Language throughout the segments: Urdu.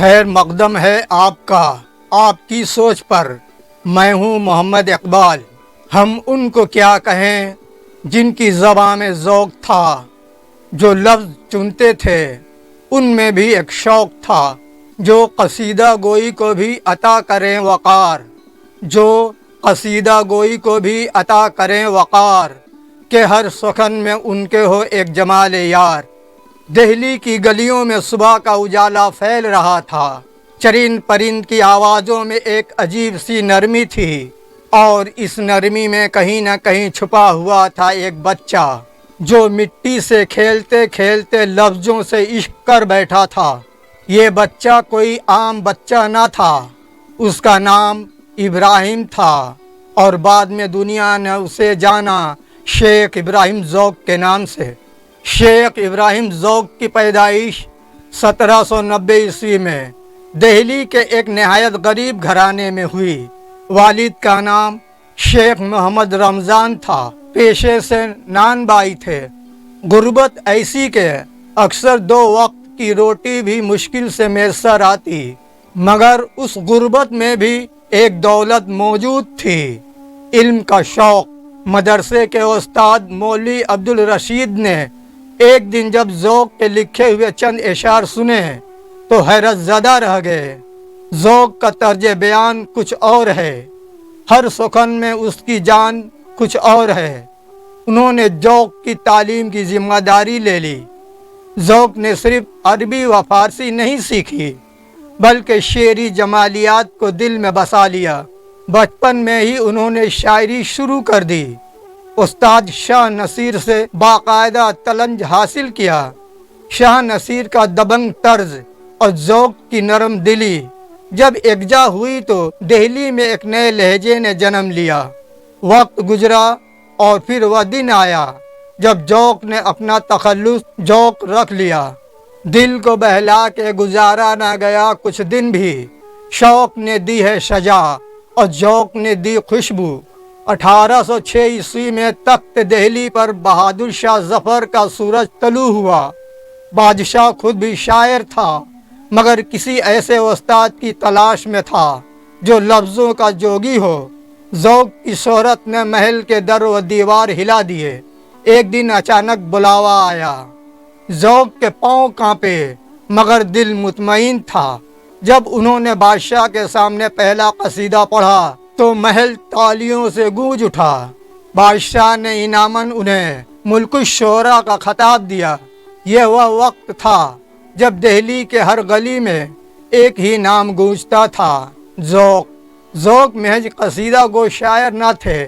خیر مقدم ہے آپ کا آپ کی سوچ پر۔ میں ہوں محمد اقبال۔ ہم ان کو کیا کہیں جن کی زبان میں ذوق تھا، جو لفظ چنتے تھے ان میں بھی ایک شوق تھا، جو قصیدہ گوئی کو بھی عطا کریں وقار، جو قصیدہ گوئی کو بھی عطا کریں وقار، کہ ہر سخن میں ان کے ہو ایک جمال یار۔ دہلی کی گلیوں میں صبح کا اجالا پھیل رہا تھا، چرند پرند کی آوازوں میں ایک عجیب سی نرمی تھی، اور اس نرمی میں کہیں نہ کہیں چھپا ہوا تھا ایک بچہ جو مٹی سے کھیلتے کھیلتے لفظوں سے عشق کر بیٹھا تھا۔ یہ بچہ کوئی عام بچہ نہ تھا، اس کا نام ابراہیم تھا، اور بعد میں دنیا نے اسے جانا شیخ ابراہیم ذوق کے نام سے۔ شیخ ابراہیم ذوق کی پیدائش 1790 عیسوی میں دہلی کے ایک نہایت غریب گھرانے میں ہوئی۔ والد کا نام شیخ محمد رمضان تھا، پیشے سے نان بائی تھے۔ غربت ایسی کہ اکثر 2 وقت کی روٹی بھی مشکل سے میسر آتی، مگر اس غربت میں بھی ایک دولت موجود تھی، علم کا شوق۔ مدرسے کے استاد مولوی عبدالرشید نے ایک دن جب ذوق کے لکھے ہوئے چند اشعار سنے تو حیرت زدہ رہ گئے۔ ذوق کا طرز بیان کچھ اور ہے، ہر سخن میں اس کی جان کچھ اور ہے۔ انہوں نے ذوق کی تعلیم کی ذمہ داری لے لی۔ ذوق نے صرف عربی و فارسی نہیں سیکھی، بلکہ شعری جمالیات کو دل میں بسا لیا۔ بچپن میں ہی انہوں نے شاعری شروع کر دی۔ استاد شاہ نصیر سے باقاعدہ تلنج حاصل کیا۔ شاہ نصیر کا دبنگ طرز اور ذوق کی نرم دلی جب یکجا ہوئی تو دہلی میں ایک نئے لہجے نے جنم لیا۔ وقت گزرا اور پھر وہ دن آیا جب ذوق نے اپنا تخلص ذوق رکھ لیا۔ دل کو بہلا کے گزارا نہ گیا کچھ دن بھی، شوق نے دی ہے سجا اور ذوق نے دی خوشبو۔ 1806 عیسوی میں تخت دہلی پر بہادر شاہ ظفر کا سورج طلوع ہوا۔ بادشاہ خود بھی شاعر تھا، مگر کسی ایسے استاد کی تلاش میں تھا جو لفظوں کا جوگی ہو۔ ذوق کی شہرت نے محل کے در و دیوار ہلا دیے۔ ایک دن اچانک بلاوا آیا، ذوق کے پاؤں کانپے مگر دل مطمئن تھا۔ جب انہوں نے بادشاہ کے سامنے پہلا قصیدہ پڑھا تو محل تالیوں سے گونج اٹھا۔ بادشاہ نے انعاماً انہیں ملک الشعراء کا خطاب دیا۔ یہ وہ وقت تھا جب دہلی کے ہر گلی میں ایک ہی نام گونجتا تھا، ذوق۔ ذوق محض قصیدہ گو شاعر نہ تھے،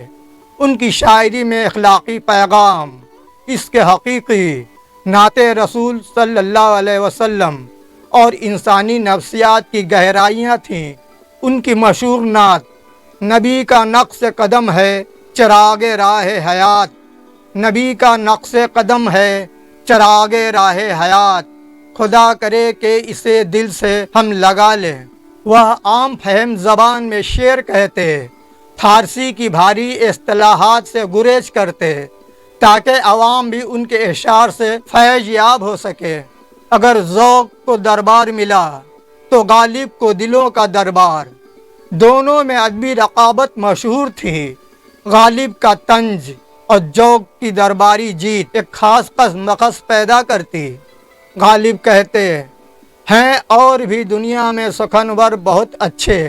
ان کی شاعری میں اخلاقی پیغام، اس کے حقیقی نعت رسول صلی اللہ علیہ وسلم اور انسانی نفسیات کی گہرائیاں تھیں۔ ان کی مشہور نعت نبی کا نقش قدم ہے چراغ راہ حیات، نبی کا نقش قدم ہے چراغ راہ حیات، خدا کرے کہ اسے دل سے ہم لگا لیں۔ وہ عام فہم زبان میں شعر کہتے، فارسی کی بھاری اصطلاحات سے گریز کرتے تاکہ عوام بھی ان کے اشعار سے فیض یاب ہو سکے۔ اگر ذوق کو دربار ملا تو غالب کو دلوں کا دربار۔ دونوں میں ادبی رقابت مشہور تھی۔ غالب کا طنز اور ذوق کی درباری جیت ایک خاص مقصد پیدا کرتی۔ غالب کہتے ہیں اور بھی دنیا میں سخنور بہت اچھے،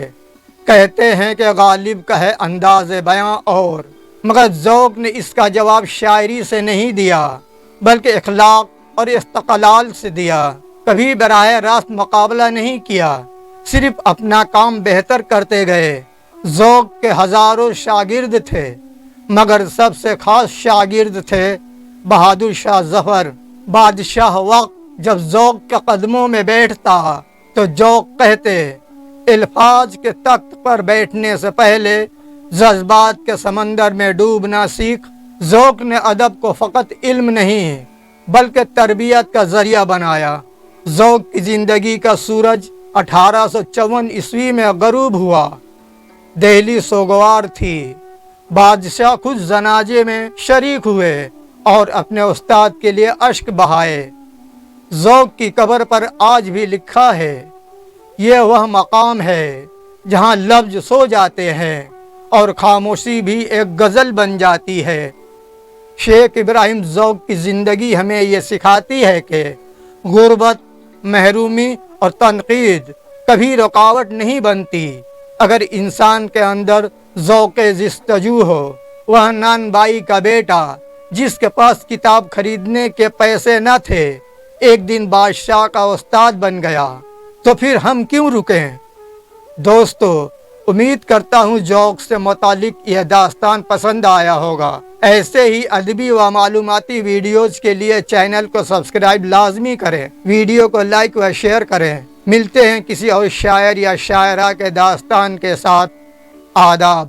کہتے ہیں کہ غالب کا ہے انداز بیاں اور، مگر ذوق نے اس کا جواب شاعری سے نہیں دیا بلکہ اخلاق اور استقلال سے دیا۔ کبھی براہ راست مقابلہ نہیں کیا، صرف اپنا کام بہتر کرتے گئے۔ ذوق کے ہزاروں شاگرد تھے، مگر سب سے خاص شاگرد تھے بہادر شاہ ظفر۔ بادشاہ وقت جب ذوق کے قدموں میں بیٹھتا تو ذوق کہتے، الفاظ کے تخت پر بیٹھنے سے پہلے جذبات کے سمندر میں ڈوبنا سیکھ۔ ذوق نے ادب کو فقط علم نہیں بلکہ تربیت کا ذریعہ بنایا۔ ذوق کی زندگی کا سورج 1854 عیسوی میں غروب ہوا۔ دہلی سوگوار تھی۔ بادشاہ خود جنازے میں شریک ہوئے اور اپنے استاد کے لیے اشک بہائے۔ ذوق کی قبر پر آج بھی لکھا ہے، یہ وہ مقام ہے جہاں لفظ سو جاتے ہیں اور خاموشی بھی ایک غزل بن جاتی ہے۔ شیخ ابراہیم ذوق کی زندگی ہمیں یہ سکھاتی ہے کہ غربت، محرومی اور تنقید کبھی رکاوٹ نہیں بنتی۔ اگر انسان کے اندر ذوق جستجو ہو، وہ نان بائی کا بیٹا جس کے پاس کتاب خریدنے کے پیسے نہ تھے ایک دن بادشاہ کا استاد بن گیا، تو پھر ہم کیوں رکیں؟ دوستو، امید کرتا ہوں ذوق سے متعلق یہ داستان پسند آیا ہوگا۔ ایسے ہی ادبی و معلوماتی ویڈیوز کے لیے چینل کو سبسکرائب لازمی کریں، ویڈیو کو لائک و شیئر کریں۔ ملتے ہیں کسی اور شاعر یا شاعرہ کے داستان کے ساتھ۔ آداب۔